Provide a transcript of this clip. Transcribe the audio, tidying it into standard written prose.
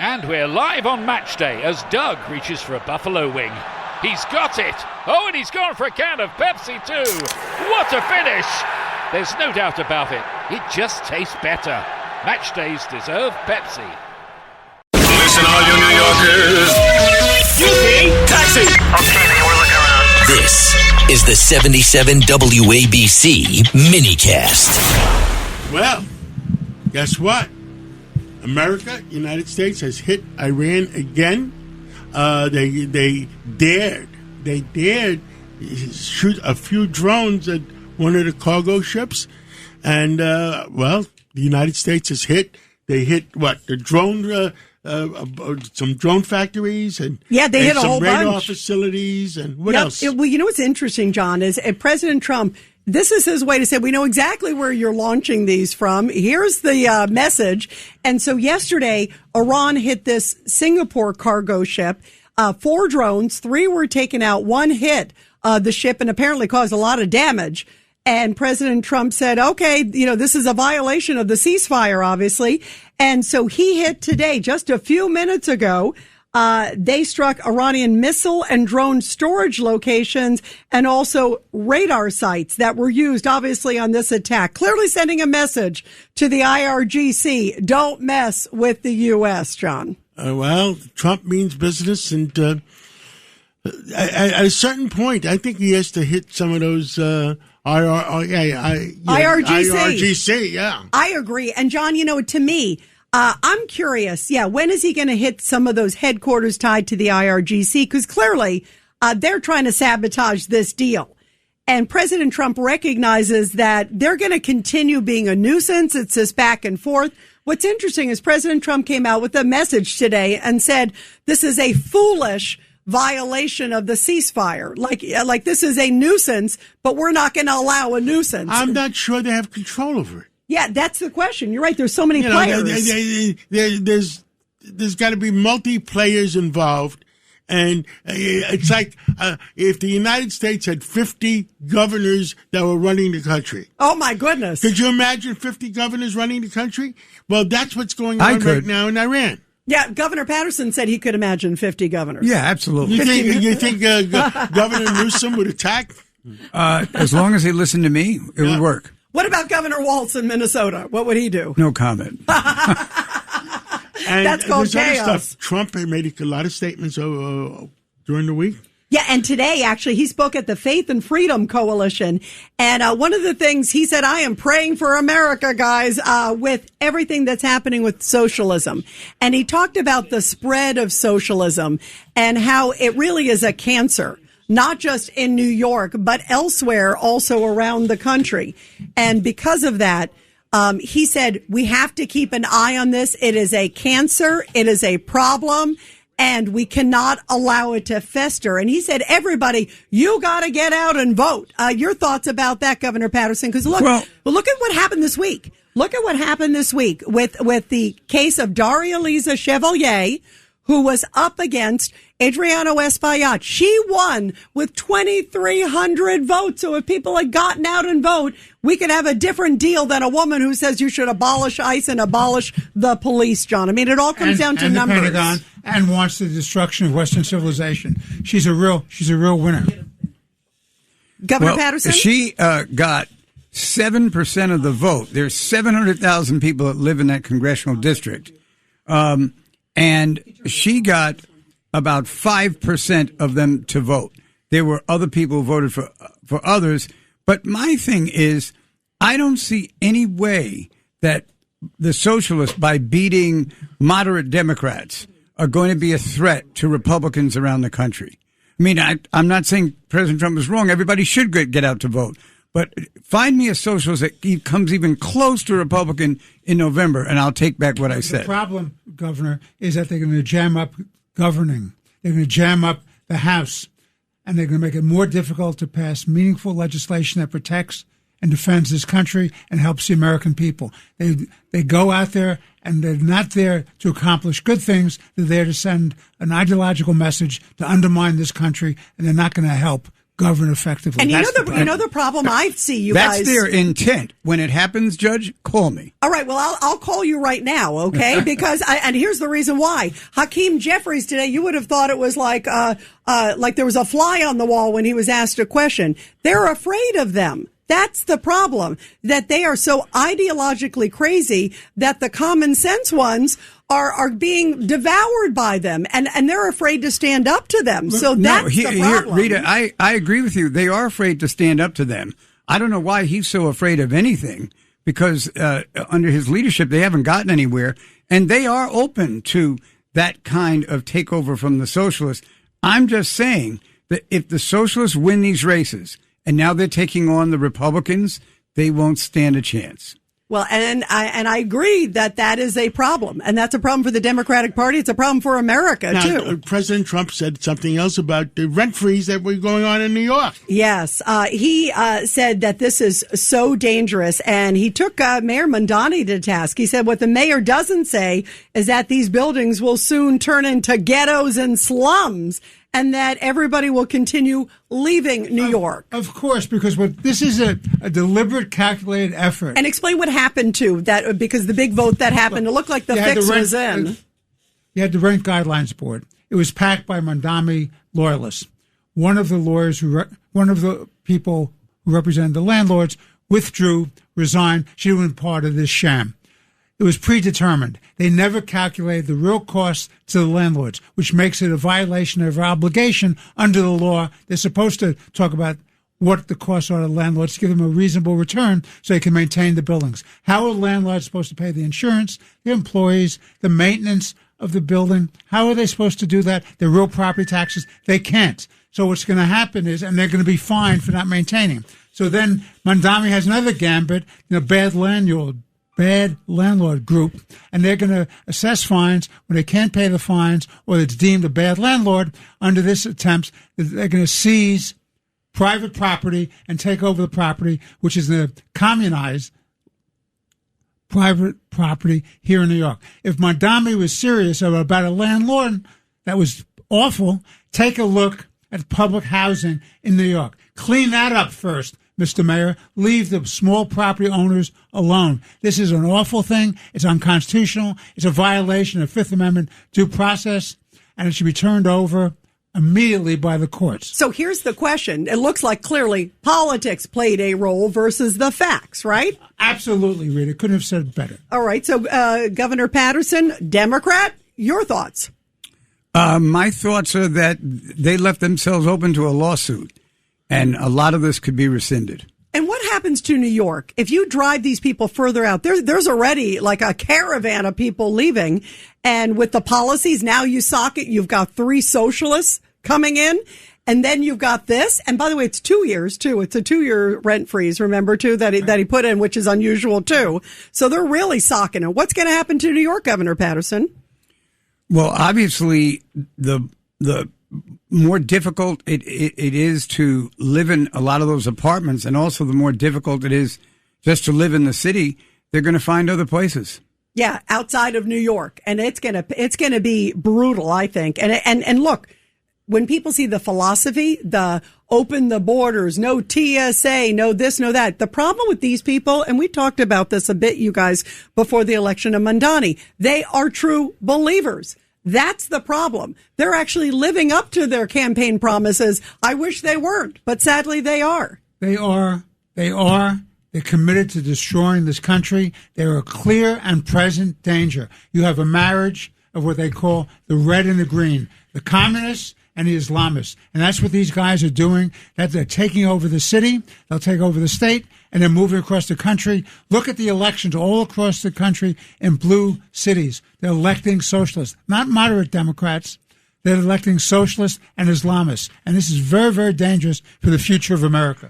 And we're live on match day as Doug reaches for a buffalo wing. He's got it! Oh, and he's gone for a can of Pepsi too! What a finish! There's no doubt about it. It just tastes better. Match days deserve Pepsi. Listen, all you New Yorkers. Taxi! Okay, man, we're looking around. This is the 77 WABC minicast. Well, guess what? America, United States, has hit Iran again. They dared shoot a few drones at one of the cargo ships, and the United States has hit. They hit what? The drone, some drone factories, and they hit a whole radar bunch. Facilities, and what else? Well, you know what's interesting, John, is President Trump. This is his way to say, we know exactly where you're launching these from. Here's the message. And so yesterday, Iran hit this Singapore cargo ship. 4 drones, 3 were taken out, 1 hit the ship and apparently caused a lot of damage. And President Trump said, okay, this is a violation of the ceasefire, obviously. And so he hit today, just a few minutes ago. They struck Iranian missile and drone storage locations and also radar sites that were used, obviously, on this attack, clearly sending a message to the IRGC. Don't mess with the U.S., John. Trump means business, and at a certain point, I think he has to hit some of those IRGC, yeah. I agree. And, John, to me, I'm curious, when is he going to hit some of those headquarters tied to the IRGC? Because clearly they're trying to sabotage this deal. And President Trump recognizes that they're going to continue being a nuisance. It's this back and forth. What's interesting is President Trump came out with a message today and said this is a foolish violation of the ceasefire. Like this is a nuisance, but we're not going to allow a nuisance. I'm not sure they have control over it. Yeah, that's the question. You're right. There's so many players. There's got to be multi-players involved. And it's like if the United States had 50 governors that were running the country. Oh, my goodness. Could you imagine 50 governors running the country? Well, that's what's going on right now in Iran. Yeah, Governor Patterson said he could imagine 50 governors. Yeah, absolutely. You think Governor Newsom would attack? As long as he listened to me, it would work. What about Governor Walz in Minnesota? What would he do? No comment. And that's called chaos. Trump made a lot of statements during the week. Yeah, and today, actually, he spoke at the Faith and Freedom Coalition. And one of the things he said, I am praying for America, guys, with everything that's happening with socialism. And he talked about the spread of socialism and how it really is a cancer, not just in New York, but elsewhere, also around the country. And because of that, he said, we have to keep an eye on this. It is a cancer. It is a problem. And we cannot allow it to fester. And he said, everybody, you got to get out and vote. Your thoughts about that, Governor Patterson? Because look at what happened this week. Look at what happened this week with the case of Daria Lisa Chevalier, who was up against Adriano Espaillat. She won with 2,300 votes. So if people had gotten out and vote, we could have a different deal than a woman who says you should abolish ICE and abolish the police, John. I mean, it all comes down to numbers. The Pentagon and wants the destruction of Western civilization. She's a real winner. Governor Patterson? She got 7% of the vote. There's 700,000 people that live in that congressional district. And she got about 5% of them to vote. There were other people who voted for others. But my thing is, I don't see any way that the socialists, by beating moderate Democrats, are going to be a threat to Republicans around the country. I mean, I'm not saying President Trump is wrong. Everybody should get out to vote. But find me a socialist that comes even close to Republican in November, and I'll take back what I said. The problem, Governor, is that they're going to jam up governing. They're going to jam up the House, and they're going to make it more difficult to pass meaningful legislation that protects and defends this country and helps the American people. They go out there, and they're not there to accomplish good things. They're there to send an ideological message to undermine this country, and they're not going to help govern effectively. And That's you know the problem I see, you That's guys. their intent. When it happens, Judge, call me. All right, well, I'll call you right now, okay? Because and here's the reason why. Hakeem Jeffries today, you would have thought it was like there was a fly on the wall when he was asked a question. They're afraid of them. That's the problem, that they are so ideologically crazy that the common sense ones are being devoured by them, and they're afraid to stand up to them. So that's the problem. Rita, I agree with you. They are afraid to stand up to them. I don't know why he's so afraid of anything, because under his leadership, they haven't gotten anywhere, and they are open to that kind of takeover from the socialists. I'm just saying that if the socialists win these races, and now they're taking on the Republicans, they won't stand a chance. Well, and I agree that is a problem, and that's a problem for the Democratic Party. It's a problem for America, too. President Trump said something else about the rent freeze that were going on in New York. Yes, he said that this is so dangerous, and he took Mayor Mondani to task. He said what the mayor doesn't say is that these buildings will soon turn into ghettos and slums, and that everybody will continue leaving New York. Of course, because this is a deliberate, calculated effort. And explain what happened to that, because the big vote that happened, it looked like the fix was in. You had the Rent Guidelines Board. It was packed by Mondami loyalists. One of the people who represented the landlords withdrew, resigned. She wasn't part of this sham. It was predetermined. They never calculated the real cost to the landlords, which makes it a violation of their obligation under the law. They're supposed to talk about what the costs are to landlords, give them a reasonable return so they can maintain the buildings. How are landlords supposed to pay the insurance, the employees, the maintenance of the building? How are they supposed to do that? Their real property taxes? They can't. So what's going to happen is, and they're going to be fined for not maintaining. So then Mondami has another gambit, bad landlord group, and they're going to assess fines when they can't pay the fines or it's deemed a bad landlord. Under this attempt, they're going to seize private property and take over the property, which is the communized private property here in New York. If Mondami was serious about a landlord that was awful, take a look at public housing in New York. Clean that up first, Mr. Mayor. Leave the small property owners alone. This is an awful thing. It's unconstitutional. It's a violation of Fifth Amendment due process, and it should be turned over immediately by the courts. So here's the question. It looks like clearly politics played a role versus the facts, right? Absolutely, Rita. Couldn't have said it better. All right. So Governor Patterson, Democrat, your thoughts? My thoughts are that they left themselves open to a lawsuit, and a lot of this could be rescinded. And what happens to New York if you drive these people further out? There's already like a caravan of people leaving, and with the policies now, you've got 3 socialists coming in, and then you've got this. And by the way, it's 2 years too. It's a 2-year rent freeze. Remember too that he put in, which is unusual too. So they're really socking it. What's going to happen to New York, Governor Patterson? Well, obviously, the more difficult it is to live in a lot of those apartments, and also the more difficult it is just to live in the city, they're going to find other places. Yeah, outside of New York, and it's gonna be brutal, I think. And look, when people see the philosophy, the open the borders, no TSA, no this, no that. The problem with these people, and we talked about this a bit, you guys, before the election of Mondani, they are true believers. That's the problem. They're actually living up to their campaign promises. I wish they weren't, but sadly they are. They are. They're committed to destroying this country. They're a clear and present danger. You have a marriage of what they call the red and the green, the communists and the Islamists. And that's what these guys are doing. That they're taking over the city, they'll take over the state, and they're moving across the country. Look at the elections all across the country in blue cities. They're electing socialists, not moderate Democrats. They're electing socialists and Islamists. And this is very, very dangerous for the future of America.